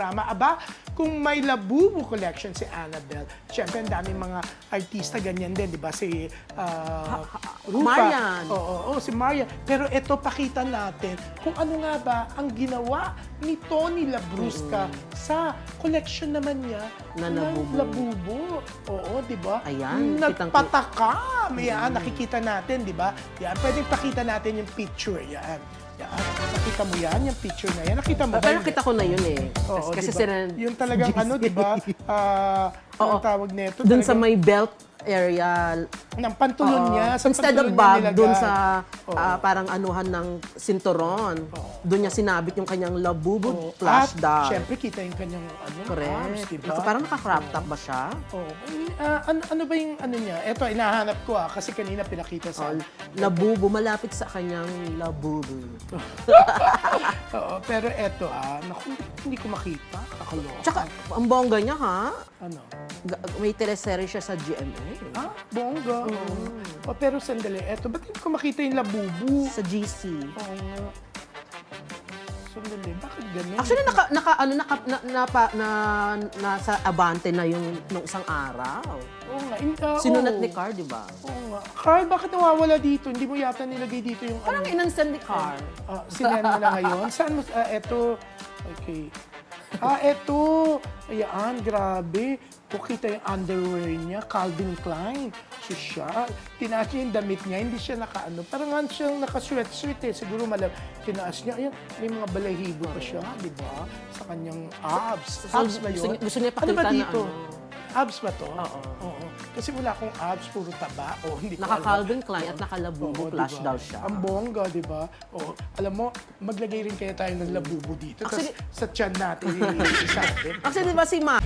Aba, kung may Labubu collection si Annabelle, syempre ang daming mga artista ganyan din, di ba? Si Rufa. Marian. Oo, si Marian. Pero ito, pakita natin kung ano nga ba ang ginawa ni Tony Labrusca sa collection naman niya Na ng Labubu. Labubu. Oo, di ba? Ayan, Nagpatakam. Yan, nakikita natin, di ba? Yan, pwedeng pakita natin yung picture. Yan. Yan. Nakita mo yan, yung picture na yan. Nakita mo ba? Pero Hindi? nakita ko na yun eh. Oo, Kasi diba? sila... Yung talagang ano, di ba? Ang tawag nito. Doon sa talagang may belt area. ng pantulon Oo. niya. Sa Instead pantulon of niya bag, nilagay. doon sa Oo. parang anuhan ng sinturon. Doon niya sinabit yung kanyang Labubu Oo. flash At, doll. syempre, kita yung kanyang arms, Correct. di ba? So, parang naka-crop top ba siya? Oo. Ano ba yung ano niya? Ito, inahanap ko kasi kanina pinakita sa... Labubu, malapit sa kanyang Labubu. Oo, pero eto naku, hindi ko makita. Kakaloka. Tsaka, ang bongga niya ha? Ano? May teleserye siya sa GMA. Bongga. Oh, pero sandali, eto, ba't hindi ko makita yung Labubu? Sa GC. Oo nga. Sandali, bakit ganun? Actually, nasa Abante na yung nung isang araw. Oo nga. Sinunat oo. ni Carl, di ba? Oo nga. Carl, bakit nawawala dito? Hindi mo yata nilagay dito yung Parang inansend ni Carl. Sinend mo na ngayon? Saan mo? Eto. Okay. Eto. Ayan, grabe. Kukita yung underwear niya, Calvin Klein. Siya. Tinaas niya yung damit niya, hindi siya nakaano. Parang nga siyang naka-sweat-sweat eh. Siguro tinaas niya. Ayan, may mga balahibo pa siya, di ba? Sa kanyang abs. Abs ba yun? Gusto niya Ano ba pakita na dito? ano. Abs ba to? Oo. Kasi wala akong abs, puro taba. Hindi ko alam. Naka-Calvin Klein at naka-Labubu Oo, flash diba? doll siya. Ang bongga, di ba? Oo. Alam mo, maglagay rin kaya tayo ng Labubu dito. Actually- Tapos sa tiyan natin, isabi. Actually, di ba si Ma?